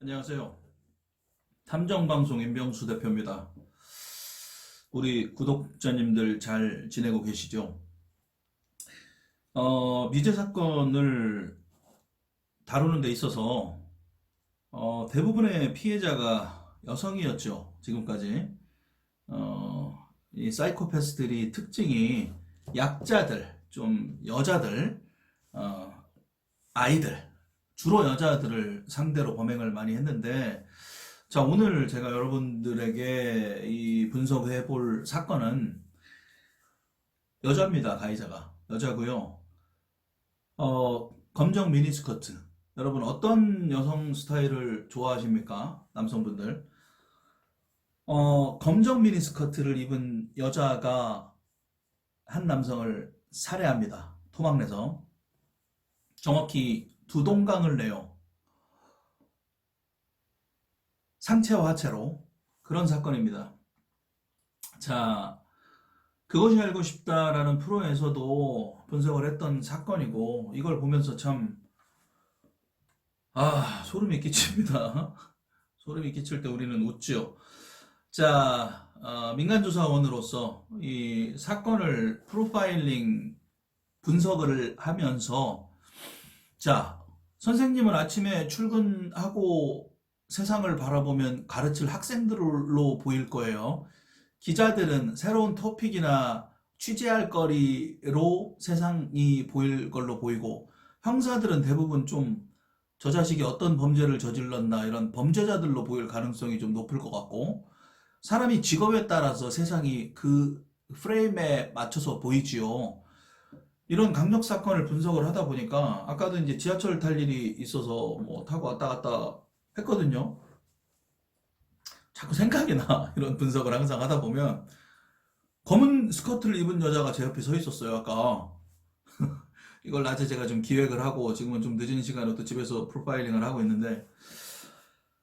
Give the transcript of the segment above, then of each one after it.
안녕하세요. 탐정방송 임병수 대표입니다. 우리 구독자님들 잘 지내고 계시죠? 미제 사건을 다루는 데 있어서 대부분의 피해자가 여성이었죠. 지금까지. 이 사이코패스들이 특징이 약자들, 좀 여자들, 어, 아이들, 주로 여자들을 상대로 범행을 많이 했는데, 자, 오늘 제가 여러분들에게 이 분석해 볼 사건은 여자입니다. 가해자가. 여자고요. 검정 미니스커트. 여러분 어떤 여성 스타일을 좋아하십니까? 남성분들. 검정 미니스커트를 입은 여자가 한 남성을 살해합니다. 토막내서. 정확히 두 동강을 내요. 상체와 하체로. 그런 사건입니다. 자, 그것이 알고 싶다라는 프로에서도 분석을 했던 사건이고, 이걸 보면서 참, 소름이 끼칩니다. 소름이 끼칠 때 우리는 웃죠. 자, 민간조사원으로서 이 사건을 프로파일링 분석을 하면서, 자, 선생님은 아침에 출근하고 세상을 바라보면 가르칠 학생들로 보일 거예요. 기자들은 새로운 토픽이나 취재할 거리로 세상이 보일 걸로 보이고, 형사들은 대부분 좀 저 자식이 어떤 범죄를 저질렀나 이런 범죄자들로 보일 가능성이 좀 높을 것 같고, 사람이 직업에 따라서 세상이 그 프레임에 맞춰서 보이지요. 이런 강력 사건을 분석을 하다 보니까 아까도 이제 지하철 탈 일이 있어서 뭐 타고 왔다 갔다 했거든요. 자꾸 생각이 나. 이런 분석을 항상 하다 보면 검은 스커트를 입은 여자가 제 옆에 서 있었어요. 아까 이걸 낮에 제가 좀 기획을 하고 지금은 좀 늦은 시간에 또 집에서 프로파일링을 하고 있는데,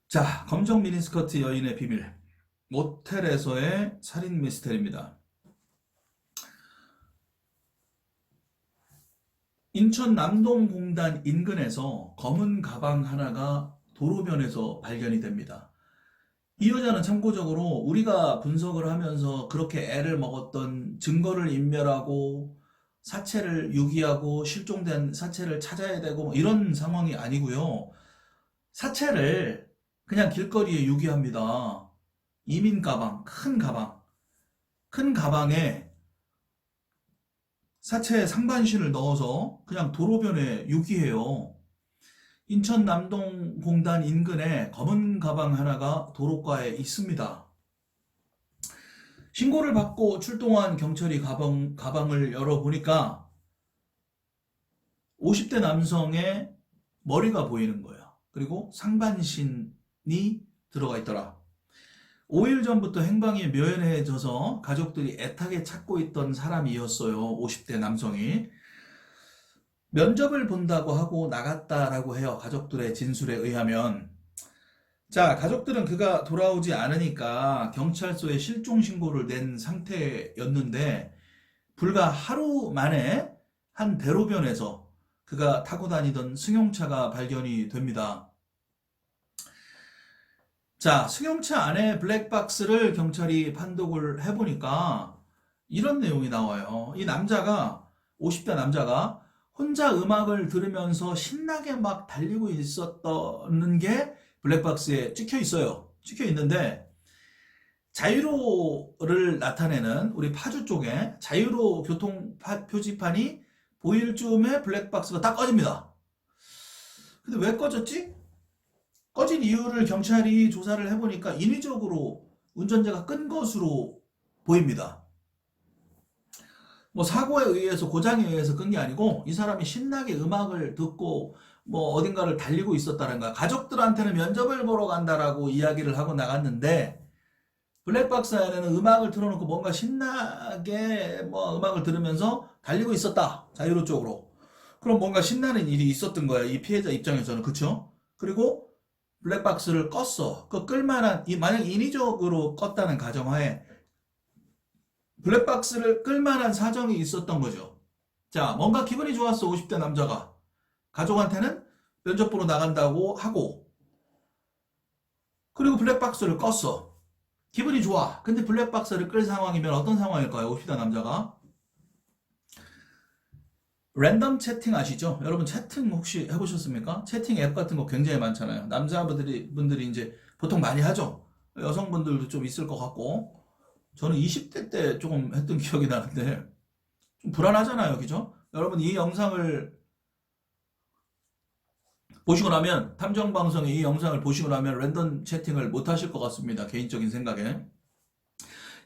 자, 검정 미니스커트 여인의 비밀, 모텔에서의 살인 미스테리입니다. 인천 남동공단 인근에서 검은 가방 하나가 도로변에서 발견이 됩니다. 이 여자는 참고적으로 우리가 분석을 하면서 그렇게 애를 먹었던 증거를 인멸하고 사체를 유기하고 실종된 사체를 찾아야 되고 뭐 이런 상황이 아니고요. 사체를 그냥 길거리에 유기합니다. 이민 가방, 큰 가방. 큰 가방에 사체 상반신을 넣어서 그냥 도로변에 유기해요. 인천 남동공단 인근에 검은 가방 하나가 도로가에 있습니다. 신고를 받고 출동한 경찰이 가방을 열어보니까 50대 남성의 머리가 보이는 거예요. 그리고 상반신이 들어가 있더라. 5일 전부터 행방이 묘연해져서 가족들이 애타게 찾고 있던 사람이었어요. 50대 남성이. 면접을 본다고 하고 나갔다라고 해요. 가족들의 진술에 의하면. 자, 가족들은 그가 돌아오지 않으니까 경찰서에 실종 신고를 낸 상태였는데, 불과 하루 만에 한 대로변에서 그가 타고 다니던 승용차가 발견이 됩니다. 자, 승용차 안에 블랙박스를 경찰이 판독을 해보니까 이런 내용이 나와요. 이 남자가, 50대 남자가 혼자 음악을 들으면서 신나게 막 달리고 있었던 게 블랙박스에 찍혀 있어요. 찍혀 있는데, 자유로를 나타내는 우리 파주 쪽에 자유로 교통 표지판이 보일 즈음에 블랙박스가 딱 꺼집니다. 근데 왜 꺼졌지? 꺼진 이유를 경찰이 조사를 해보니까 인위적으로 운전자가 끈 것으로 보입니다. 뭐 사고에 의해서, 고장에 의해서 끈 게 아니고 이 사람이 신나게 음악을 듣고 뭐 어딘가를 달리고 있었다는 거야. 가족들한테는 면접을 보러 간다라고 이야기를 하고 나갔는데, 블랙박스 안에는 음악을 틀어놓고 뭔가 신나게 뭐 음악을 들으면서 달리고 있었다. 자유로 쪽으로. 그럼 뭔가 신나는 일이 있었던 거야. 이 피해자 입장에서는. 그쵸? 그리고 블랙박스를 껐어. 그 끌만한, 만약 인위적으로 껐다는 가정하에 블랙박스를 끌만한 사정이 있었던 거죠. 자, 뭔가 기분이 좋았어. 50대 남자가. 가족한테는 면접 보러 나간다고 하고, 그리고 블랙박스를 껐어. 기분이 좋아. 근데 블랙박스를 끌 상황이면 어떤 상황일까요? 봅시다, 남자가. 랜덤 채팅 아시죠? 여러분 채팅 혹시 해보셨습니까? 채팅 앱 같은 거 굉장히 많잖아요. 남자분들이 이제 보통 많이 하죠. 여성분들도 좀 있을 것 같고. 저는 20대 때 조금 했던 기억이 나는데 좀 불안하잖아요. 그죠? 여러분 이 영상을 보시고 나면 탐정방송의 이 영상을 보시고 나면 랜덤 채팅을 못 하실 것 같습니다. 개인적인 생각에.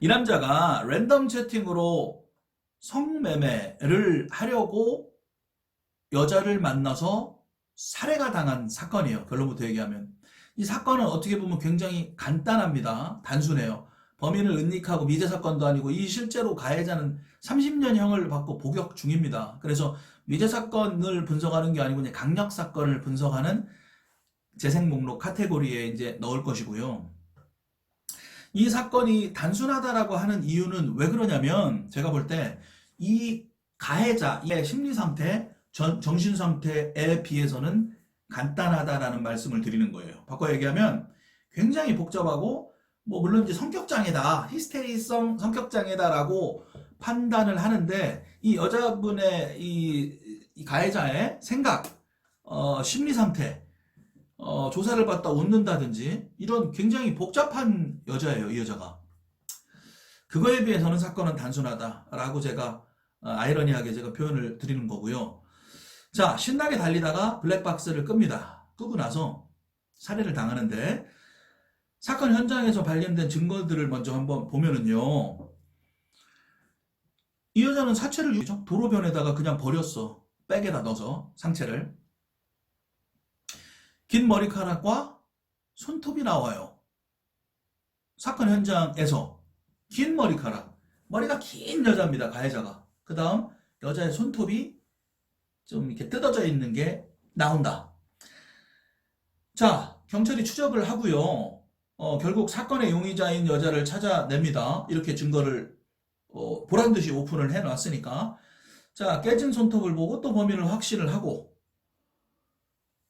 이 남자가 랜덤 채팅으로 성매매를 하려고 여자를 만나서 살해가 당한 사건이에요. 결론부터 얘기하면. 이 사건은 어떻게 보면 굉장히 간단합니다. 단순해요. 범인을 은닉하고 미제 사건도 아니고 이 실제로 가해자는 30년형을 받고 복역 중입니다. 그래서 미제 사건을 분석하는 게 아니고 그냥 강력 사건을 분석하는 재생 목록 카테고리에 이제 넣을 것이고요. 이 사건이 단순하다라고 하는 이유는 왜 그러냐면 제가 볼 때 이 가해자의 심리 상태, 정신 상태에 비해서는 간단하다라는 말씀을 드리는 거예요. 바꿔 얘기하면 굉장히 복잡하고 뭐 물론 이제 성격장애다, 히스테리성 성격장애다라고 판단을 하는데 이 여자분의 이 가해자의 생각, 심리 상태, 조사를 받다 웃는다든지 이런 굉장히 복잡한 여자예요, 이 여자가. 그거에 비해서는 사건은 단순하다라고 제가 아이러니하게 제가 표현을 드리는 거고요. 자, 신나게 달리다가 블랙박스를 끕니다. 끄고 나서 살해를 당하는데 사건 현장에서 발견된 증거들을 먼저 한번 보면은요. 이 여자는 사체를 도로변에다가 그냥 버렸어. 백에다 넣어서 상체를. 긴 머리카락과 손톱이 나와요. 사건 현장에서 긴 머리카락. 머리가 긴 여자입니다. 가해자가. 그 다음 여자의 손톱이 좀 이렇게 뜯어져 있는 게 나온다. 자, 경찰이 추적을 하고요. 결국 사건의 용의자인 여자를 찾아냅니다. 이렇게 증거를 보란 듯이 오픈을 해놨으니까. 자, 깨진 손톱을 보고 또 범인을 확신을 하고.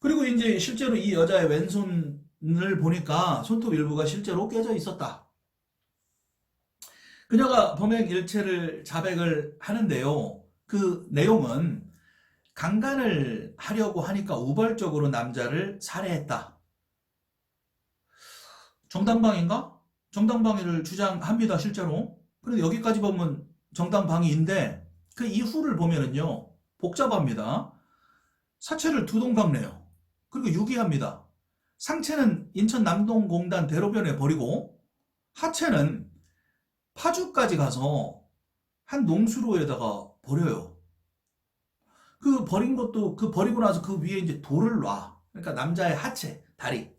그리고 이제 실제로 이 여자의 왼손을 보니까 손톱 일부가 실제로 깨져 있었다. 그녀가 범행 일체를 자백을 하는데요. 그 내용은 강간을 하려고 하니까 우발적으로 남자를 살해했다. 정당방위인가? 정당방위를 주장합니다, 실제로. 그런데 여기까지 보면 정당방위인데 그 이후를 보면은요, 복잡합니다. 사체를 두 동강 내요. 그리고 유기합니다. 상체는 인천 남동공단 대로변에 버리고 하체는 파주까지 가서 한 농수로에다가 버려요. 그 버린 것도 그 버리고 나서 그 위에 이제 돌을 놔. 그러니까 남자의 하체, 다리.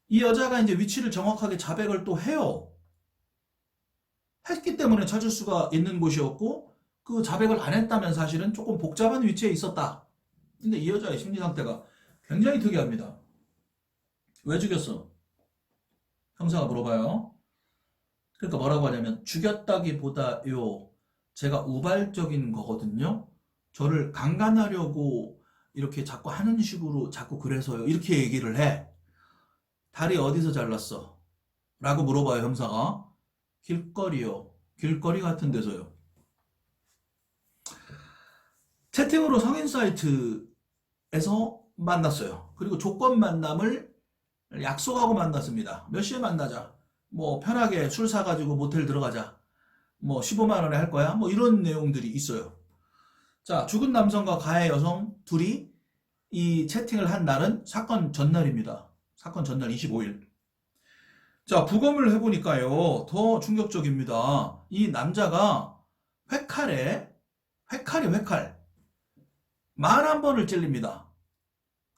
이 여자가 이제 위치를 정확하게 자백을 또 해요. 했기 때문에 찾을 수가 있는 곳이었고 그 자백을 안 했다면 사실은 조금 복잡한 위치에 있었다. 근데 이 여자의 심리 상태가 굉장히 특이합니다. 왜 죽였어? 형사가 물어봐요. 그러니까 뭐라고 하냐면 죽였다기보다요. 제가 우발적인 거거든요. 저를 강간하려고 이렇게 자꾸 하는 식으로 자꾸 그래서요. 이렇게 얘기를 해. 다리 어디서 잘랐어? 라고 물어봐요, 형사가. 길거리요. 길거리 같은 데서요. 채팅으로 성인 사이트에서 만났어요. 그리고 조건 만남을 약속하고 만났습니다. 몇 시에 만나자. 뭐 편하게 술 사가지고 모텔 들어가자. 뭐 15만 원에 할 거야. 뭐 이런 내용들이 있어요. 자, 죽은 남성과 가해 여성 둘이 이 채팅을 한 날은 사건 전날입니다. 사건 전날 25일. 자, 부검을 해보니까요. 더 충격적입니다. 이 남자가 회칼. 41번을 찔립니다.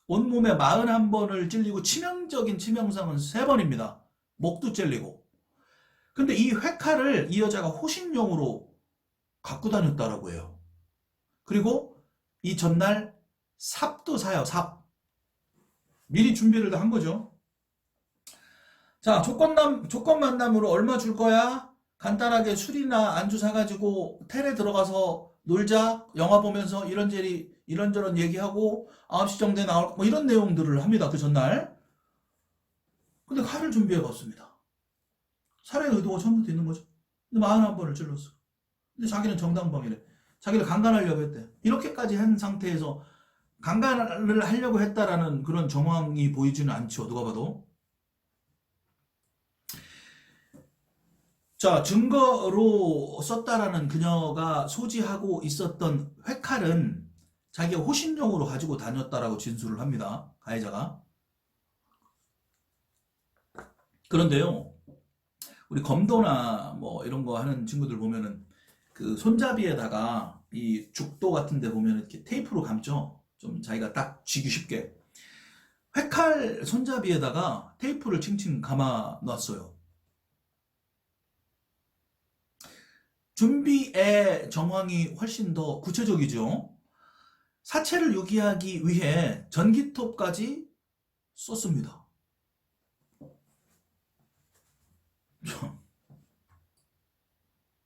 온몸에 41번을 찔리고 치명적인 치명상은 3번입니다. 목도 찔리고. 근데 이 회칼을 이 여자가 호신용으로 갖고 다녔다라고 해요. 그리고 이 전날 삽도 사요, 삽. 미리 준비를 다 한 거죠. 자, 조건 만남으로 얼마 줄 거야? 간단하게 술이나 안주 사가지고 텔에 들어가서 놀자, 영화 보면서 이런저런 얘기하고 9시 정도에 나올 뭐 이런 내용들을 합니다. 그 전날. 근데 칼을 준비해 갔습니다. 살해 의도가 처음부터 있는 거죠. 근데 41번을 찔렀어. 근데 자기는 정당방위래. 자기를 강간하려고 했대. 이렇게까지 한 상태에서 강간을 하려고 했다라는 그런 정황이 보이지는 않죠. 누가 봐도. 자, 증거로 썼다라는 그녀가 소지하고 있었던 회칼은 자기가 호신용으로 가지고 다녔다라고 진술을 합니다. 가해자가. 그런데요, 우리 검도나 뭐 이런 거 하는 친구들 보면은 그 손잡이에다가 이 죽도 같은 데 보면 이렇게 테이프로 감죠. 좀 자기가 딱 쥐기 쉽게. 회칼 손잡이에다가 테이프를 칭칭 감아 놨어요. 준비의 정황이 훨씬 더 구체적이죠. 사체를 유기하기 위해 전기톱까지 썼습니다.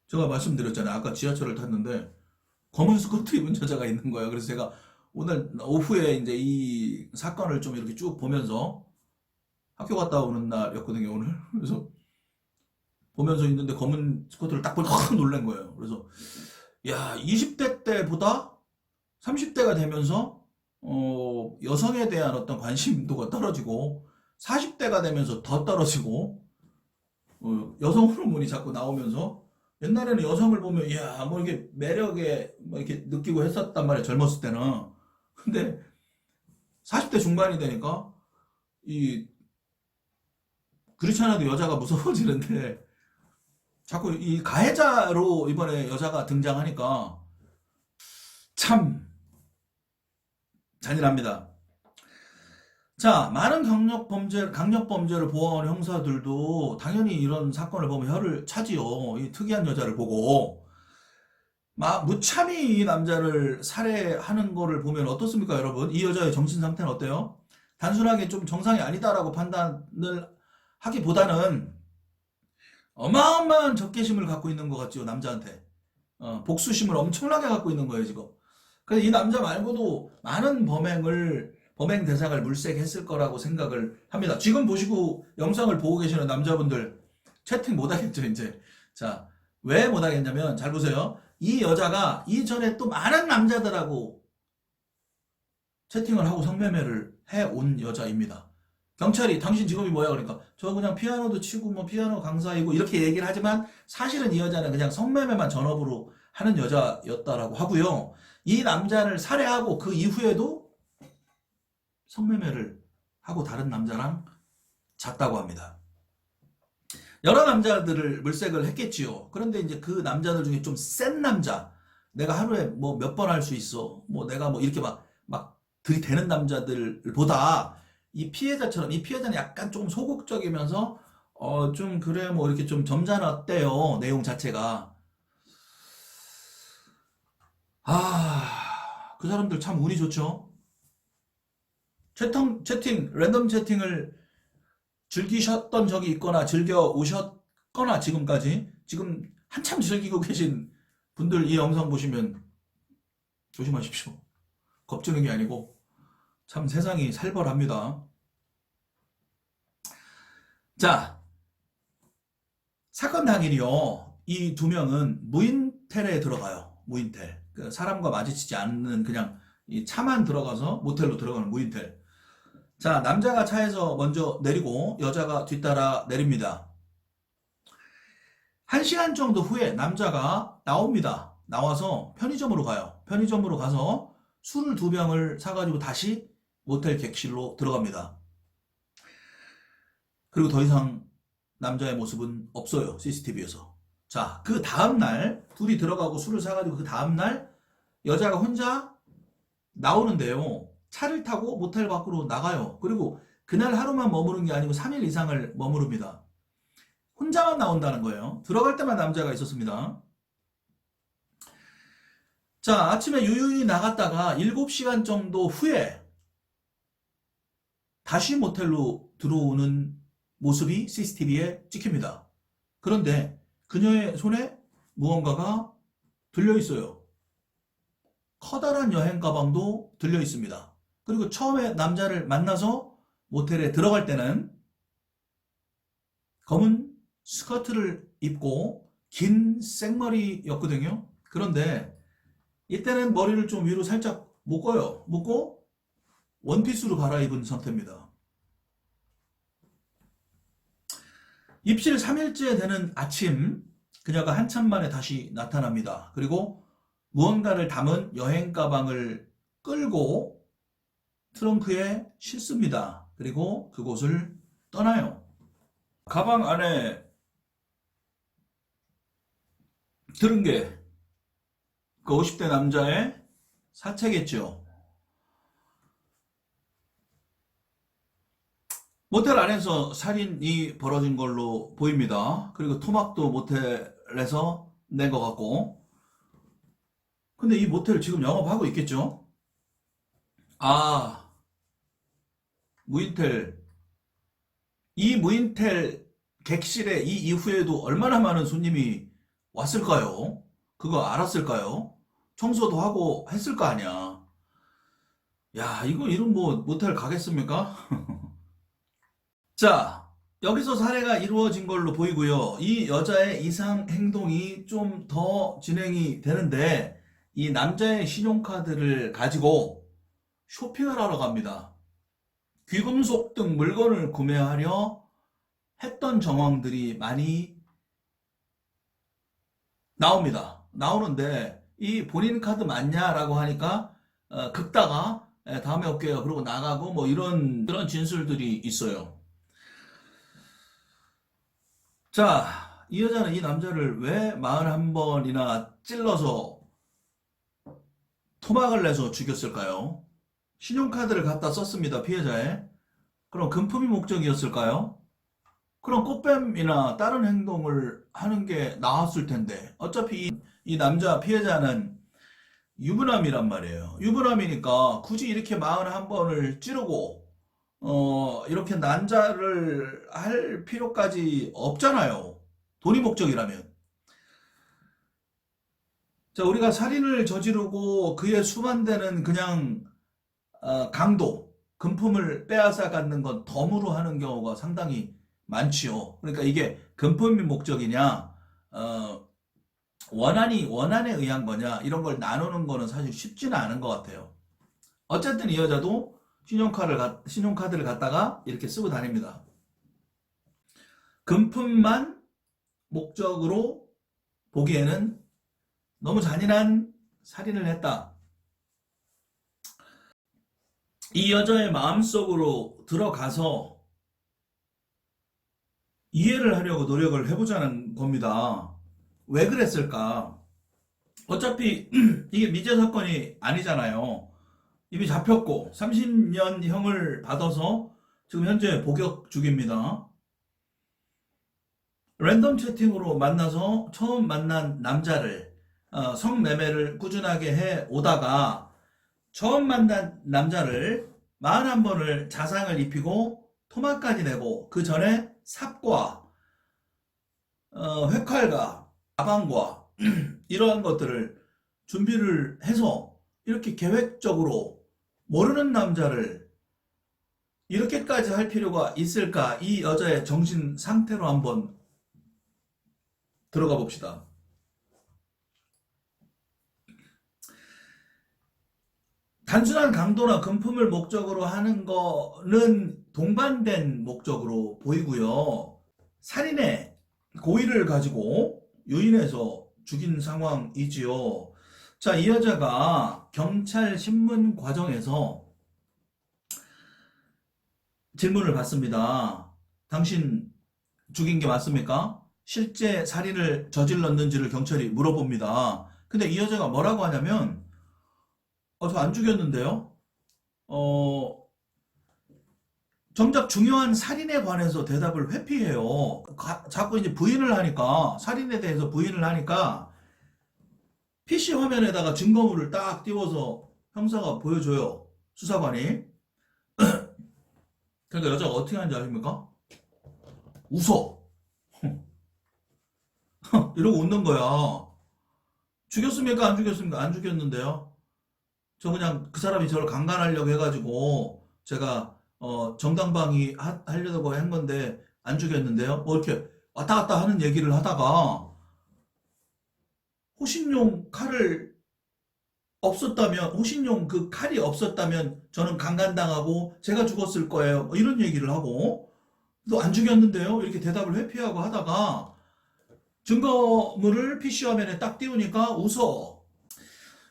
제가 말씀드렸잖아요. 아까 지하철을 탔는데 검은 스커트 입은 여자가 있는 거예요. 그래서 제가 오늘 오후에 이제 이 사건을 좀 이렇게 쭉 보면서 학교 갔다 오는 날이었거든요, 오늘. 그래서 보면서 있는데 검은 스커트를 딱 보고 확 놀란 거예요. 그래서 야, 20대 때보다 30대가 되면서 여성에 대한 어떤 관심도가 떨어지고 40대가 되면서 더 떨어지고 여성 호르몬이 자꾸 나오면서 옛날에는 여성을 보면 이야 뭐 이렇게 매력에 뭐 이렇게 느끼고 했었단 말이야 젊었을 때는. 근데 40대 중반이 되니까 이 그렇지 않아도 여자가 무서워지는데 자꾸 이 가해자로 이번에 여자가 등장하니까 참 잔인합니다. 자, 많은 강력 범죄를 보호하는 형사들도 당연히 이런 사건을 보면 혀를 차지요. 이 특이한 여자를 보고. 무참히 이 남자를 살해하는 거를 보면 어떻습니까, 여러분? 이 여자의 정신 상태는 어때요? 단순하게 좀 정상이 아니다라고 판단을 하기보다는 어마어마한 적개심을 갖고 있는 것 같죠, 남자한테. 복수심을 엄청나게 갖고 있는 거예요, 지금. 그래서 이 남자 말고도 많은 범행 대상을 물색했을 거라고 생각을 합니다. 지금 보시고 영상을 보고 계시는 남자분들 채팅 못하겠죠, 이제. 자, 왜 못하겠냐면, 잘 보세요. 이 여자가 이전에 또 많은 남자들하고 채팅을 하고 성매매를 해온 여자입니다. 경찰이 당신 직업이 뭐야? 그러니까 저 그냥 피아노도 치고 뭐 피아노 강사이고 이렇게 얘기를 하지만 사실은 이 여자는 그냥 성매매만 전업으로 하는 여자였다라고 하고요. 이 남자를 살해하고 그 이후에도 성매매를 하고 다른 남자랑 잤다고 합니다. 여러 남자들을 물색을 했겠지요. 그런데 이제 그 남자들 중에 좀 센 남자, 내가 하루에 뭐 몇 번 할 수 있어, 뭐 내가 뭐 이렇게 막 들이대는 남자들보다 이 피해자처럼, 이 피해자는 약간 조금 소극적이면서 좀 그래 뭐 이렇게 좀 점잖았대요, 내용 자체가. 그 사람들 참 운이 좋죠. 랜덤 채팅을 즐기셨던 적이 있거나 즐겨 오셨거나 지금 한참 즐기고 계신 분들 이 영상 보시면 조심하십시오. 겁주는 게 아니고 참 세상이 살벌합니다. 자, 사건 당일이요. 이 두 명은 무인텔에 들어가요. 무인텔. 그 사람과 마주치지 않는 그냥 이 차만 들어가서 모텔로 들어가는 무인텔. 자, 남자가 차에서 먼저 내리고 여자가 뒤따라 내립니다. 1시간 정도 후에 남자가 나옵니다. 나와서 편의점으로 가요. 편의점으로 가서 술을 2병을 사가지고 다시 모텔 객실로 들어갑니다. 그리고 더 이상 남자의 모습은 없어요. CCTV에서. 자, 그 다음날 둘이 들어가고 술을 사가지고 그 다음날 여자가 혼자 나오는데요. 차를 타고 모텔 밖으로 나가요. 그리고 그날 하루만 머무른 게 아니고 3일 이상을 머무릅니다. 혼자만 나온다는 거예요. 들어갈 때만 남자가 있었습니다. 자, 아침에 유유히 나갔다가 7시간 정도 후에 다시 모텔로 들어오는 모습이 CCTV에 찍힙니다. 그런데 그녀의 손에 무언가가 들려 있어요. 커다란 여행 가방도 들려 있습니다. 그리고 처음에 남자를 만나서 모텔에 들어갈 때는 검은 스커트를 입고 긴 생머리였거든요. 그런데 이때는 머리를 좀 위로 살짝 묶어요. 묶고 원피스로 갈아입은 상태입니다. 입실 3일째 되는 아침, 그녀가 한참 만에 다시 나타납니다. 그리고 무언가를 담은 여행 가방을 끌고 트렁크에 싣습니다. 그리고 그곳을 떠나요. 가방 안에 들은 게 그 50대 남자의 사체겠죠. 모텔 안에서 살인이 벌어진 걸로 보입니다. 그리고 토막도 모텔에서 낸 것 같고. 근데 이 모텔 지금 영업하고 있겠죠? 아, 무인텔. 이 무인텔 객실에 이 이후에도 얼마나 많은 손님이 왔을까요? 그거 알았을까요? 청소도 하고 했을 거 아니야. 야, 이거 이런 뭐 모텔 가겠습니까? 자, 여기서 살해가 이루어진 걸로 보이고요. 이 여자의 이상 행동이 좀 더 진행이 되는데 이 남자의 신용카드를 가지고 쇼핑을 하러 갑니다. 귀금속 등 물건을 구매하려 했던 정황들이 많이 나옵니다. 나오는데 이 본인 카드 맞냐라고 하니까 긁다가 다음에 올게요. 그러고 나가고 뭐 이런 그런 진술들이 있어요. 자, 이 여자는 이 남자를 왜 41번이나 찔러서 토막을 내서 죽였을까요? 신용카드를 갖다 썼습니다, 피해자의. 그럼 금품이 목적이었을까요? 그럼 꽃뱀이나 다른 행동을 하는 게 나았을 텐데. 어차피 이 남자 피해자는 유부남이란 말이에요. 유부남이니까 굳이 이렇게 41번을 찌르고 이렇게 난자를 할 필요까지 없잖아요. 돈이 목적이라면. 자, 우리가 살인을 저지르고 그의 수반되는 그냥 강도, 금품을 빼앗아 갖는 건 덤으로 하는 경우가 상당히 많지요. 그러니까 이게 금품이 목적이냐, 원한에 의한 거냐, 이런 걸 나누는 거는 사실 쉽지는 않은 것 같아요. 어쨌든 이 여자도 신용카드를 갖다가 이렇게 쓰고 다닙니다. 금품만 목적으로 보기에는 너무 잔인한 살인을 했다. 이 여자의 마음속으로 들어가서 이해를 하려고 노력을 해보자는 겁니다. 왜 그랬을까? 어차피 이게 미제 사건이 아니잖아요. 이미 잡혔고 30년형을 받아서 지금 현재 복역 중입니다. 랜덤 채팅으로 만나서 처음 만난 남자를 성매매를 꾸준하게 해 오다가 처음 만난 남자를 41번을 자상을 입히고 토막까지 내고 그 전에 삽과 회칼과 가방과 이러한 것들을 준비를 해서 이렇게 계획적으로 모르는 남자를 이렇게까지 할 필요가 있을까? 이 여자의 정신 상태로 한번 들어가 봅시다. 단순한 강도나 금품을 목적으로 하는 거는 동반된 목적으로 보이고요. 살인의 고의를 가지고 유인해서 죽인 상황이지요. 자, 이 여자가 경찰 신문 과정에서 질문을 받습니다. 당신 죽인 게 맞습니까? 실제 살인을 저질렀는지를 경찰이 물어봅니다. 근데 이 여자가 뭐라고 하냐면 저 안 죽였는데요. 정작 중요한 살인에 관해서 대답을 회피해요. 자꾸 이제 부인을 하니까, 살인에 대해서 부인을 하니까, PC 화면에다가 증거물을 딱 띄워서 형사가 보여줘요. 수사관이. 그러니까 여자가 어떻게 하는지 아십니까? 웃어. 이러고 웃는 거야. 죽였습니까? 안 죽였습니까? 안 죽였는데요. 저 그냥 그 사람이 저를 강간하려고 해가지고 제가 정당방위 하려고 한 건데 안 죽였는데요. 뭐 이렇게 왔다 갔다 하는 얘기를 하다가 호신용 칼을 없었다면, 호신용 그 칼이 없었다면 저는 강간당하고 제가 죽었을 거예요. 뭐 이런 얘기를 하고, 또 안 죽였는데요. 이렇게 대답을 회피하고 하다가 증거물을 PC 화면에 딱 띄우니까 웃어.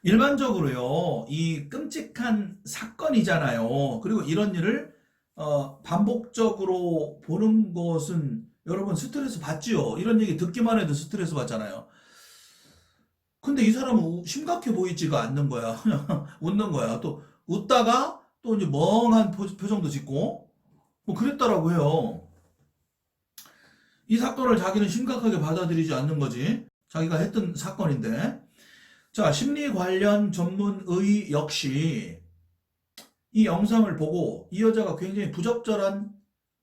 일반적으로요, 이 끔찍한 사건이잖아요. 그리고 이런 일을 반복적으로 보는 것은 여러분 스트레스 받지요. 이런 얘기 듣기만 해도 스트레스 받잖아요. 근데 이 사람은 심각해 보이지가 않는 거야. 그냥 웃는 거야. 또 웃다가 또 이제 멍한 표정도 짓고 뭐 그랬더라고 해요. 이 사건을 자기는 심각하게 받아들이지 않는 거지. 자기가 했던 사건인데. 자, 심리 관련 전문의 역시 이 영상을 보고 이 여자가 굉장히 부적절한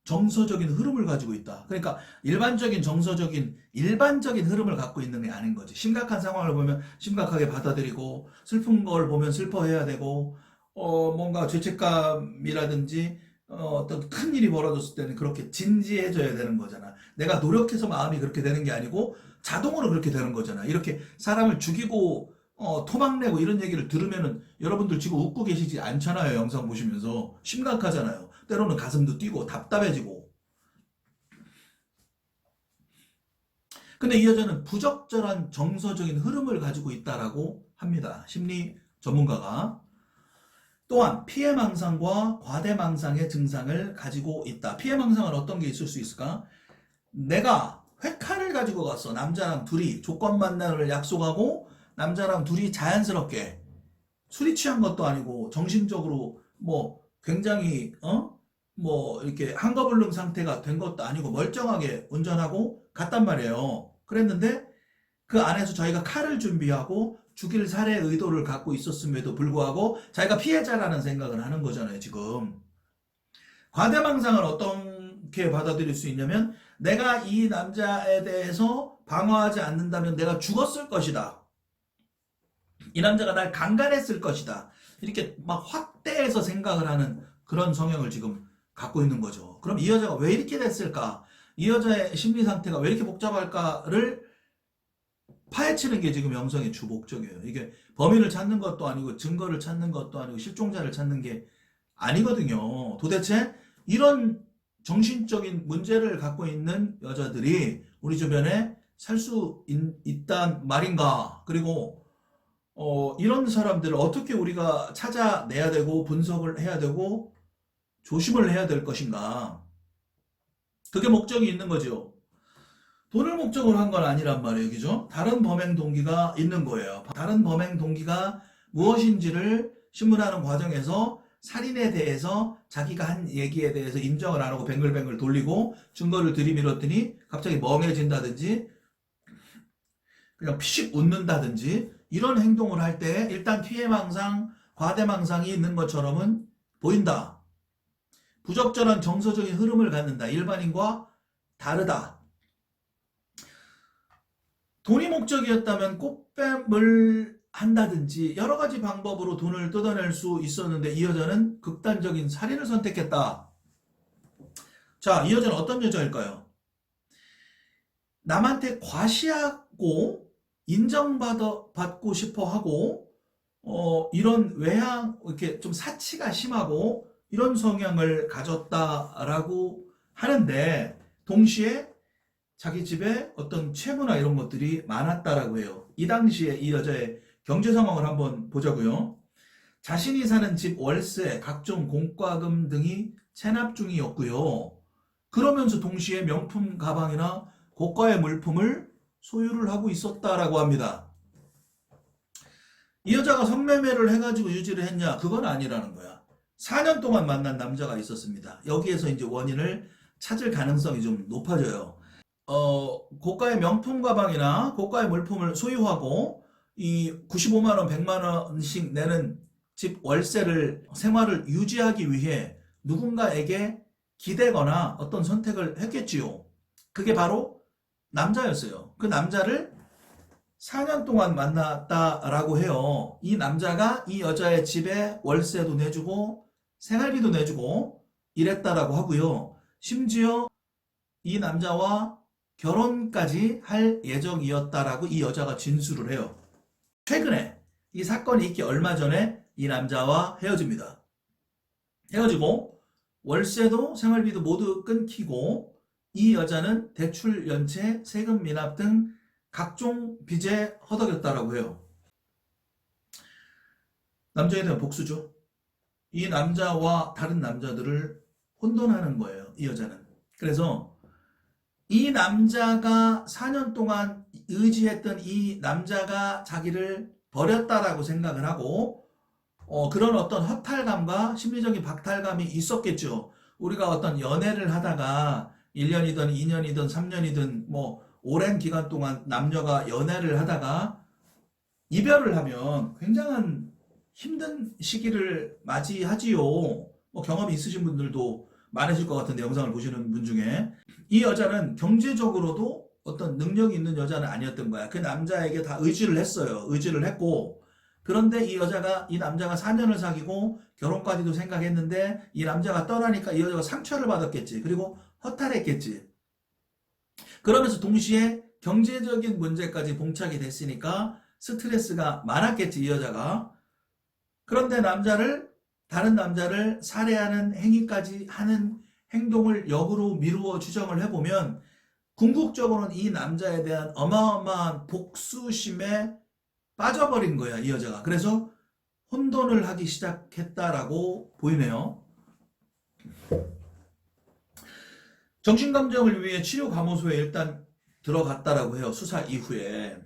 정서적인 흐름을 가지고 있다. 그러니까 일반적인 정서적인 일반적인 흐름을 갖고 있는 게 아닌 거지. 심각한 상황을 보면 심각하게 받아들이고 슬픈 걸 보면 슬퍼해야 되고 뭔가 죄책감이라든지 어떤 큰 일이 벌어졌을 때는 그렇게 진지해져야 되는 거잖아. 내가 노력해서 마음이 그렇게 되는 게 아니고 자동으로 그렇게 되는 거잖아. 이렇게 사람을 죽이고 토막내고 이런 얘기를 들으면은 여러분들 지금 웃고 계시지 않잖아요. 영상 보시면서 심각하잖아요. 때로는 가슴도 뛰고 답답해지고. 근데 이 여자는 부적절한 정서적인 흐름을 가지고 있다라고 합니다. 심리 전문가가. 또한 피해망상과 과대망상의 증상을 가지고 있다. 피해망상은 어떤 게 있을 수 있을까? 내가 회칼을 가지고 갔어. 남자랑 둘이 조건 만남을 약속하고 남자랑 둘이 자연스럽게 술이 취한 것도 아니고 정신적으로 뭐 굉장히 뭐 이렇게 한거불능 상태가 된 것도 아니고 멀쩡하게 운전하고 갔단 말이에요. 그랬는데 그 안에서 자기가 칼을 준비하고 죽일 살해 의도를 갖고 있었음에도 불구하고 자기가 피해자라는 생각을 하는 거잖아요, 지금. 과대망상을 어떻게 받아들일 수 있냐면 내가 이 남자에 대해서 방어하지 않는다면 내가 죽었을 것이다. 이 남자가 날 강간했을 것이다. 이렇게 막 확대해서 생각을 하는 그런 성향을 지금 갖고 있는 거죠. 그럼 이 여자가 왜 이렇게 됐을까? 이 여자의 심리 상태가 왜 이렇게 복잡할까를 파헤치는 게 지금 영상의 주 목적이에요. 이게 범인을 찾는 것도 아니고 증거를 찾는 것도 아니고 실종자를 찾는 게 아니거든요. 도대체 이런 정신적인 문제를 갖고 있는 여자들이 우리 주변에 살 수 있단 말인가? 그리고 이런 사람들을 어떻게 우리가 찾아내야 되고 분석을 해야 되고 조심을 해야 될 것인가? 그게 목적이 있는 거죠. 돈을 목적으로 한 건 아니란 말이에요. 그죠? 다른 범행 동기가 있는 거예요. 다른 범행 동기가 무엇인지를 신문하는 과정에서 살인에 대해서 자기가 한 얘기에 대해서 인정을 안 하고 뱅글뱅글 돌리고 증거를 들이밀었더니 갑자기 멍해진다든지 그냥 피식 웃는다든지 이런 행동을 할 때 일단 피해망상, 과대망상이 있는 것처럼은 보인다. 부적절한 정서적인 흐름을 갖는다. 일반인과 다르다. 돈이 목적이었다면 꽃뱀을 한다든지 여러 가지 방법으로 돈을 뜯어낼 수 있었는데 이 여자는 극단적인 살인을 선택했다. 자, 이 여자는 어떤 여자일까요? 남한테 과시하고 인정받고 싶어 하고 이런 외향 이렇게 좀 사치가 심하고 이런 성향을 가졌다라고 하는데 동시에 자기 집에 어떤 채무나 이런 것들이 많았다라고 해요. 이 당시에 이 여자의 경제 상황을 한번 보자고요. 자신이 사는 집 월세, 각종 공과금 등이 체납 중이었고요. 그러면서 동시에 명품 가방이나 고가의 물품을 소유를 하고 있었다라고 합니다. 이 여자가 성매매를 해가지고 유지를 했냐? 그건 아니라는 거야. 4년 동안 만난 남자가 있었습니다. 여기에서 이제 원인을 찾을 가능성이 좀 높아져요. 고가의 명품 가방이나 고가의 물품을 소유하고 이 95만 원, 100만 원씩 내는 집 월세를 생활을 유지하기 위해 누군가에게 기대거나 어떤 선택을 했겠지요. 그게 바로 남자였어요. 그 남자를 4년 동안 만났다라고 해요. 이 남자가 이 여자의 집에 월세도 내주고 생활비도 내주고 이랬다라고 하고요. 심지어 이 남자와 결혼까지 할 예정이었다라고 이 여자가 진술을 해요. 최근에 이 사건이 있기 얼마 전에 이 남자와 헤어집니다. 헤어지고 월세도 생활비도 모두 끊기고 이 여자는 대출 연체, 세금 미납 등 각종 빚에 허덕였다라고 해요. 남자에 대한 복수죠. 이 남자와 다른 남자들을 혼돈하는 거예요. 이 여자는. 그래서 이 남자가 4년 동안 의지했던 이 남자가 자기를 버렸다라고 생각을 하고 그런 어떤 허탈감과 심리적인 박탈감이 있었겠죠. 우리가 어떤 연애를 하다가 1년이든 2년이든 3년이든 뭐 오랜 기간 동안 남녀가 연애를 하다가 이별을 하면 굉장한 힘든 시기를 맞이하지요. 뭐 경험이 있으신 분들도 많으실 것 같은데 영상을 보시는 분 중에 이 여자는 경제적으로도 어떤 능력이 있는 여자는 아니었던 거야. 그 남자에게 다 의지를 했어요. 의지를 했고 그런데 이 남자가 4년을 사귀고 결혼까지도 생각했는데 이 남자가 떠나니까 이 여자가 상처를 받았겠지. 그리고 허탈했겠지. 그러면서 동시에 경제적인 문제까지 봉착이 됐으니까 스트레스가 많았겠지, 이 여자가. 그런데 다른 남자를 살해하는 행위까지 하는 행동을 역으로 미루어 추정을 해보면 궁극적으로는 이 남자에 대한 어마어마한 복수심에 빠져버린 거야, 이 여자가. 그래서 혼돈을 하기 시작했다라고 보이네요. 정신감정을 위해 치료감호소에 일단 들어갔다라고 해요, 수사 이후에.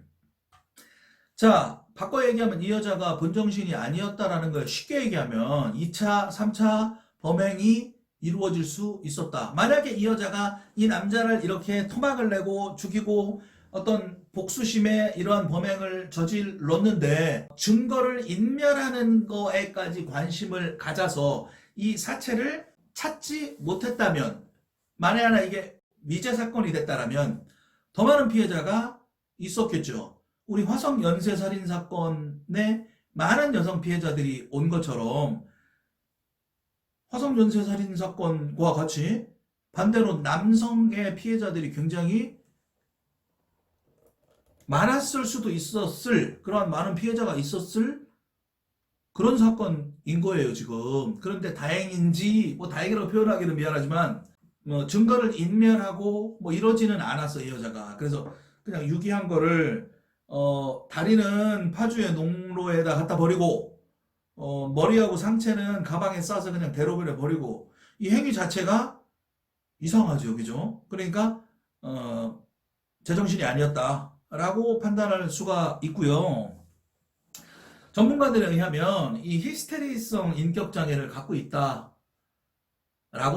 자, 바꿔 얘기하면 이 여자가 본정신이 아니었다라는 걸 쉽게 얘기하면 2차, 3차 범행이 이루어질 수 있었다. 만약에 이 여자가 이 남자를 이렇게 토막을 내고 죽이고 어떤 복수심에 이러한 범행을 저질렀는데 증거를 인멸하는 거에까지 관심을 가져서 이 사체를 찾지 못했다면, 만에 하나 이게 미제 사건이 됐다라면 더 많은 피해자가 있었겠죠. 우리 화성 연쇄 살인 사건에 많은 여성 피해자들이 온 것처럼 화성 연쇄 살인 사건과 같이 반대로 남성의 피해자들이 굉장히 많았을 수도 있었을, 그러한 많은 피해자가 있었을 그런 사건인 거예요, 지금. 그런데 다행인지, 뭐 다행이라고 표현하기는 미안하지만 뭐 증거를 인멸하고 뭐 이러지는 않았어, 이 여자가. 그래서 그냥 유기한 거를 다리는 파주의 농로에다 갖다 버리고 머리하고 상체는 가방에 싸서 그냥 대로변에 버리고, 이 행위 자체가 이상하죠, 그죠? 그러니까 제정신이 아니었다라고 판단할 수가 있고요. 전문가들에 의하면 이 히스테리성 인격장애를 갖고 있다라고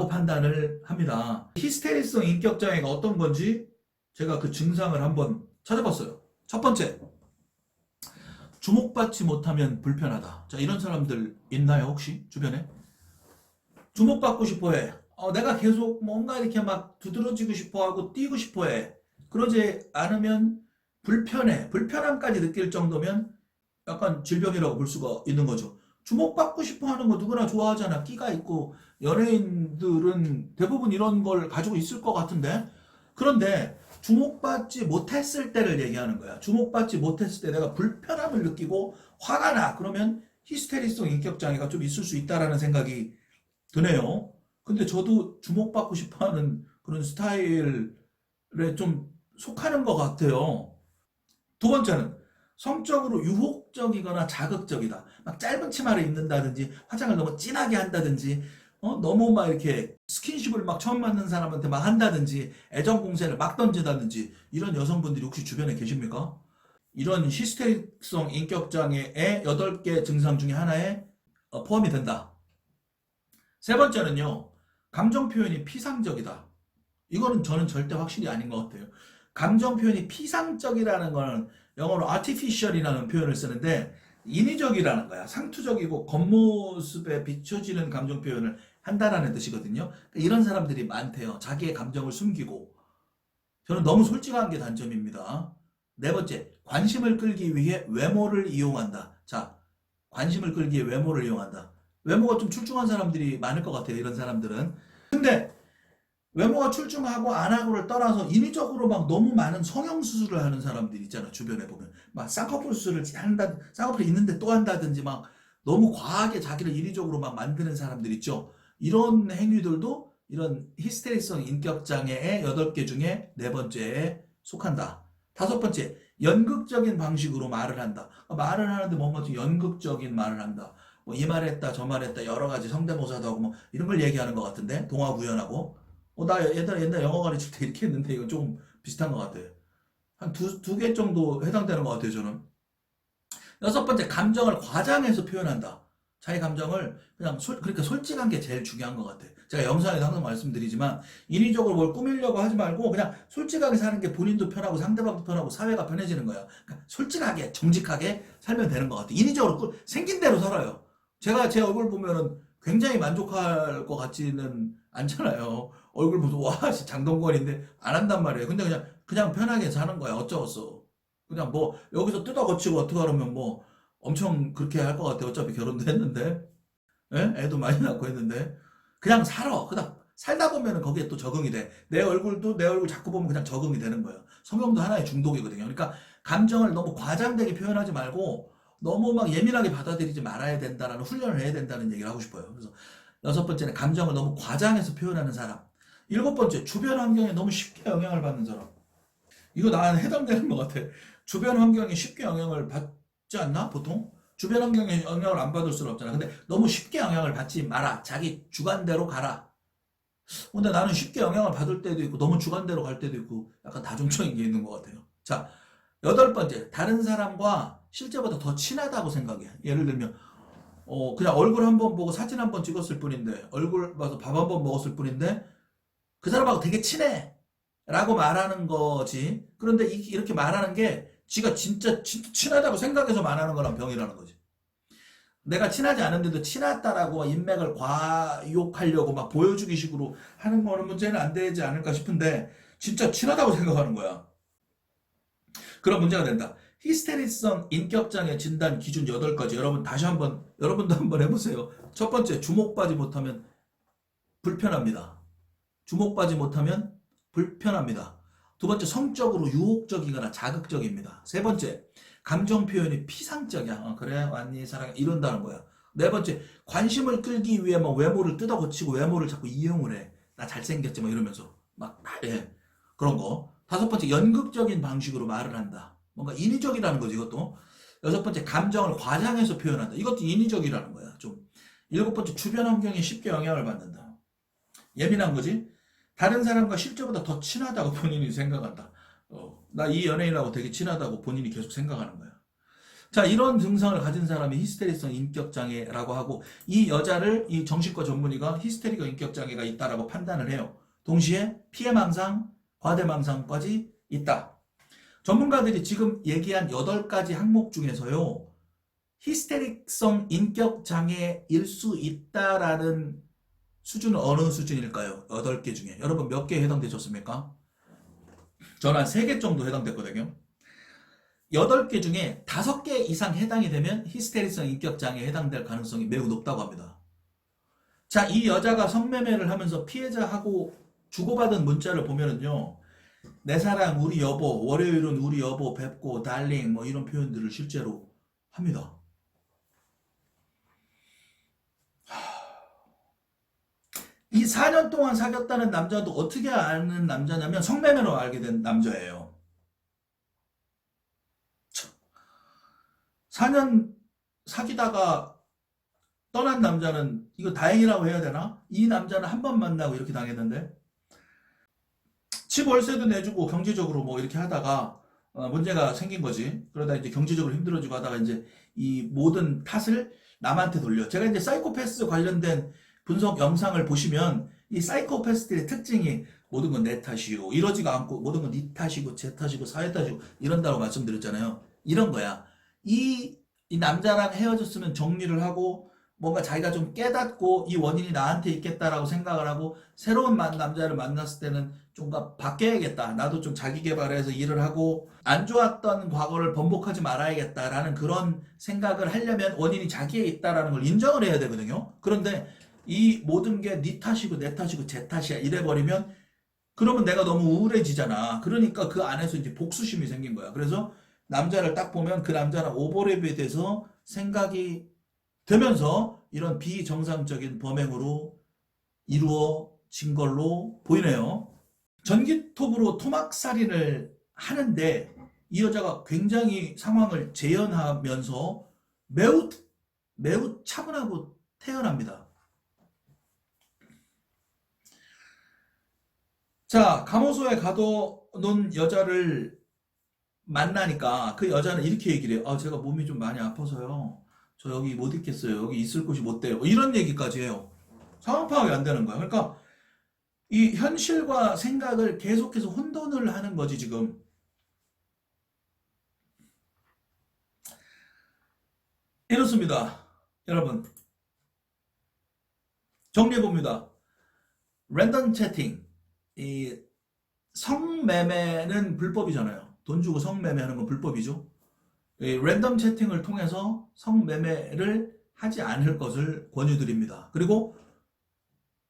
판단을 합니다. 히스테리성 인격장애가 어떤 건지 제가 그 증상을 한번 찾아봤어요. 첫 번째, 주목받지 못하면 불편하다. 자, 이런 사람들 있나요, 혹시 주변에? 주목받고 싶어해. 내가 계속 뭔가 이렇게 막 두드러지고 싶어하고 뛰고 싶어해. 그러지 않으면 불편해. 불편함까지 느낄 정도면 약간 질병이라고 볼 수가 있는 거죠. 주목받고 싶어하는 거 누구나 좋아하잖아. 끼가 있고 연예인들은 대부분 이런 걸 가지고 있을 것 같은데. 그런데 주목받지 못했을 때를 얘기하는 거야. 주목받지 못했을 때 내가 불편함을 느끼고 화가 나. 그러면 히스테리성 인격장애가 좀 있을 수 있다라는 생각이 드네요. 근데 저도 주목받고 싶어하는 그런 스타일에 좀 속하는 것 같아요. 두 번째는 성적으로 유혹적이거나 자극적이다. 막 짧은 치마를 입는다든지 화장을 너무 진하게 한다든지 너무 막 이렇게 스킨십을 막 처음 만난 사람한테 막 한다든지 애정 공세를 막 던진다든지 이런 여성분들이 혹시 주변에 계십니까? 이런 히스테릭성 인격장애의 8개 증상 중에 하나에 포함이 된다. 세 번째는요, 감정 표현이 피상적이다. 이거는 저는 절대 확실히 아닌 것 같아요. 감정 표현이 피상적이라는 거는 영어로 artificial이라는 표현을 쓰는데 인위적이라는 거야. 상투적이고 겉모습에 비춰지는 감정 표현을 한다라는 뜻이거든요. 이런 사람들이 많대요. 자기의 감정을 숨기고. 저는 너무 솔직한 게 단점입니다. 네 번째, 관심을 끌기 위해 외모를 이용한다. 자, 관심을 끌기 위해 외모를 이용한다. 외모가 좀 출중한 사람들이 많을 것 같아요, 이런 사람들은. 근데 외모가 출중하고 안 하고를 떠나서 인위적으로 막 너무 많은 성형수술을 하는 사람들 있잖아. 주변에 보면 막 쌍꺼풀수술을 한다, 쌍꺼풀이 있는데 또 한다든지 막 너무 과하게 자기를 인위적으로 막 만드는 사람들 있죠. 이런 행위들도 이런 히스테리성 인격장애의 8개 중에 4번째에 속한다. 5번째, 연극적인 방식으로 말을 한다. 말을 하는데 뭔가 좀 연극적인 말을 한다. 뭐 이 말했다 저 말했다 여러 가지 성대모사도 하고 뭐 이런 걸 얘기하는 것 같은데 동화 구현하고 나 옛날 영어 가르칠 때 이렇게 했는데 이거 좀 비슷한 것 같아요. 한 두 개 정도 해당되는 것 같아요, 저는. 6번째, 감정을 과장해서 표현한다. 자기 감정을 그냥 그러니까 솔직한 게 제일 중요한 것 같아요. 제가 영상에도 항상 말씀드리지만 인위적으로 뭘 꾸미려고 하지 말고 그냥 솔직하게 사는 게 본인도 편하고 상대방도 편하고 사회가 편해지는 거야. 그러니까 솔직하게 정직하게 살면 되는 것 같아요. 인위적으로 생긴 대로 살아요. 제가 제 얼굴 보면은 굉장히 만족할 것 같지는 않잖아요. 얼굴 보면서 와 장동건인데 안 한단 말이에요. 근데 그냥 편하게 사는 거야. 어쩌겠어. 그냥 뭐 여기서 뜯어 고치고 어떻게 하려면 뭐 엄청 그렇게 할 것 같아요. 어차피 결혼도 했는데, 예? 애도 많이 낳고 했는데 그냥 살아. 그냥 살다 보면은 거기에 또 적응이 돼. 내 얼굴도 내 얼굴 자꾸 보면 그냥 적응이 되는 거예요. 성형도 하나의 중독이거든요. 그러니까 감정을 너무 과장되게 표현하지 말고 너무 막 예민하게 받아들이지 말아야 된다라는 훈련을 해야 된다는 얘기를 하고 싶어요. 그래서 6번째는 감정을 너무 과장해서 표현하는 사람. 7번째, 주변 환경에 너무 쉽게 영향을 받는 사람. 이거 나한테 해당되는 것 같아. 주변 환경에 쉽게 영향을 받지 않나, 보통? 주변 환경에 영향을 안 받을 수는 없잖아. 근데 너무 쉽게 영향을 받지 마라. 자기 주관대로 가라. 근데 나는 쉽게 영향을 받을 때도 있고, 너무 주관대로 갈 때도 있고, 약간 다중적인 게 있는 것 같아요. 자, 8번째, 다른 사람과 실제보다 더 친하다고 생각해. 예를 들면, 그냥 얼굴 한 번 보고 사진 한 번 찍었을 뿐인데, 얼굴 봐서 밥 한 번 먹었을 뿐인데, 그 사람하고 되게 친해. 라고 말하는 거지. 그런데 이렇게 말하는 게 지가 진짜 친하다고 생각해서 말하는 거랑 병이라는 거지. 내가 친하지 않은데도 친하다라고 인맥을 과욕하려고 막 보여주기 식으로 하는 거는 문제는 안 되지 않을까 싶은데 진짜 친하다고 생각하는 거야. 그런 문제가 된다. 히스테리성 인격장애 진단 기준 8가지. 여러분도 한번 해보세요. 첫 번째, 주목받지 못하면 불편합니다. 주목받지 못하면 불편합니다. 2번째, 성적으로 유혹적이거나 자극적입니다. 3번째, 감정 표현이 피상적이야. 그래, 왔니, 사랑해. 이런다는 거야. 4번째, 관심을 끌기 위해 뭐 외모를 뜯어 고치고 외모를 자꾸 이용을 해. 나 잘생겼지, 뭐 이러면서. 막, 예. 그런 거. 5번째, 연극적인 방식으로 말을 한다. 뭔가 인위적이라는 거지, 이것도. 6번째, 감정을 과장해서 표현한다. 이것도 인위적이라는 거야, 좀. 7번째, 주변 환경에 쉽게 영향을 받는다. 예민한 거지? 다른 사람과 실제보다 더 친하다고 본인이 생각한다. 나 이 연예인하고 되게 친하다고 본인이 계속 생각하는 거야. 자, 이런 증상을 가진 사람이 히스테리성 인격장애라고 하고, 이 여자를 이 정신과 전문의가 히스테리ක 인격장애가 있다라고 판단을 해요. 동시에 피해망상, 과대망상까지 있다. 전문가들이 지금 얘기한 8가지 항목 중에서요, 히스테릭성 인격장애일 수 있다라는 수준은 어느 수준일까요? 8개 중에. 여러분 몇 개 해당되셨습니까? 저는 한 3개 정도 해당됐거든요. 8개 중에 5개 이상 해당이 되면 히스테리성 인격장애에 해당될 가능성이 매우 높다고 합니다. 자, 이 여자가 성매매를 하면서 피해자하고 주고받은 문자를 보면은요, 내 사랑, 우리 여보, 월요일은 우리 여보 뵙고, 달링, 뭐 이런 표현들을 실제로 합니다. 이 4년 동안 사귀었다는 남자도 어떻게 아는 남자냐면 성매매로 알게 된 남자예요. 4년 사귀다가 떠난 남자는 이거 다행이라고 해야 되나? 이 남자는 한 번 만나고 이렇게 당했는데 집 월세도 내주고 경제적으로 뭐 이렇게 하다가 문제가 생긴 거지. 그러다 이제 경제적으로 힘들어지고 하다가 이제 이 모든 탓을 남한테 돌려. 제가 이제 사이코패스 관련된 분석 영상을 보시면 이 사이코패스들의 특징이 모든 건 내 탓이요. 이러지가 않고 모든 건 네 탓이고 제 탓이고 사회 탓이고 이런다고 말씀드렸잖아요. 이런 거야. 이 남자랑 헤어졌으면 정리를 하고 뭔가 자기가 좀 깨닫고 이 원인이 나한테 있겠다라고 생각을 하고 새로운 남자를 만났을 때는 좀 바뀌어야겠다. 나도 좀 자기 개발해서 일을 하고 안 좋았던 과거를 번복하지 말아야겠다라는 그런 생각을 하려면 원인이 자기에 있다라는 걸 인정을 해야 되거든요. 그런데 이 모든 게 네 탓이고 내 탓이고 제 탓이야 이래버리면 그러면 내가 너무 우울해지잖아. 그러니까 그 안에서 이제 복수심이 생긴 거야. 그래서 남자를 딱 보면 그 남자는 오버랩에 대해서 생각이 되면서 이런 비정상적인 범행으로 이루어진 걸로 보이네요. 전기톱으로 토막살인을 하는데 이 여자가 굉장히 상황을 재현하면서 매우 매우 차분하고 태연합니다. 자, 감호소에 가둬놓은 여자를 만나니까 그 여자는 이렇게 얘기를 해요. 아, 제가 몸이 좀 많이 아파서요. 저 여기 못 있겠어요. 여기 있을 곳이 못 돼요. 이런 얘기까지 해요. 상황 파악이 안 되는 거야. 그러니까 이 현실과 생각을 계속해서 혼돈을 하는 거지, 지금. 이렇습니다. 여러분, 정리해봅니다. 랜덤 채팅. 이 성매매는 불법이잖아요. 돈 주고 성매매하는 건 불법이죠. 이 랜덤 채팅을 통해서 성매매를 하지 않을 것을 권유드립니다. 그리고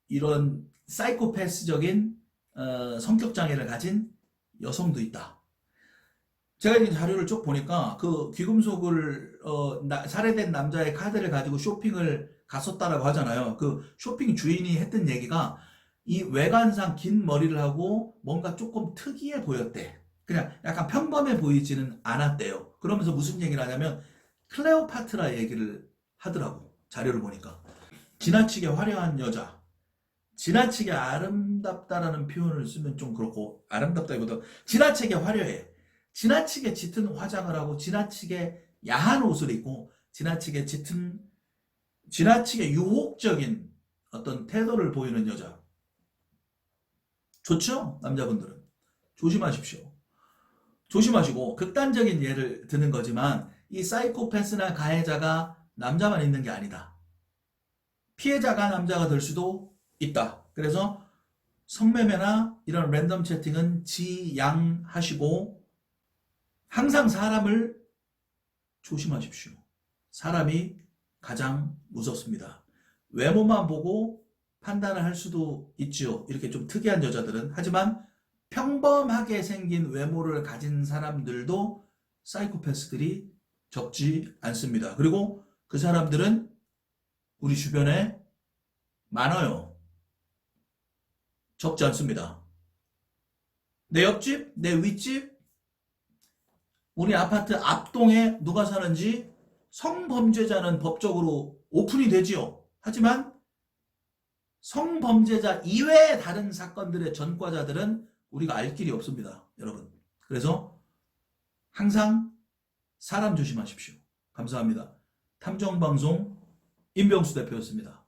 이런 사이코패스적인 성격 장애를 가진 여성도 있다. 제가 이 자료를 쭉 보니까 그 귀금속을 살해된 남자의 카드를 가지고 쇼핑을 갔었다라고 하잖아요. 그 쇼핑 주인이 했던 얘기가 이 외관상 긴 머리를 하고 뭔가 조금 특이해 보였대. 그냥 약간 평범해 보이지는 않았대요. 그러면서 무슨 얘기를 하냐면 클레오파트라 얘기를 하더라고. 자료를 보니까. 지나치게 화려한 여자. 지나치게 아름답다라는 표현을 쓰면 좀 그렇고 아름답다기보다 지나치게 화려해. 지나치게 짙은 화장을 하고 지나치게 야한 옷을 입고 지나치게 유혹적인 어떤 태도를 보이는 여자. 좋죠? 남자분들은. 조심하십시오. 조심하시고 극단적인 예를 드는 거지만 이 사이코패스나 가해자가 남자만 있는 게 아니다. 피해자가 남자가 될 수도 있다. 그래서 성매매나 이런 랜덤 채팅은 지양하시고 항상 사람을 조심하십시오. 사람이 가장 무섭습니다. 외모만 보고 판단을 할 수도 있죠. 이렇게 좀 특이한 여자들은. 하지만 평범하게 생긴 외모를 가진 사람들도 사이코패스들이 적지 않습니다. 그리고 그 사람들은 우리 주변에 많아요. 적지 않습니다. 내 옆집, 내 윗집, 우리 아파트 앞동에 누가 사는지 성범죄자는 법적으로 오픈이 되지요. 하지만 성범죄자 이외의 다른 사건들의 전과자들은 우리가 알 길이 없습니다. 여러분. 그래서 항상 사람 조심하십시오. 감사합니다. 탐정방송 임병수 대표였습니다.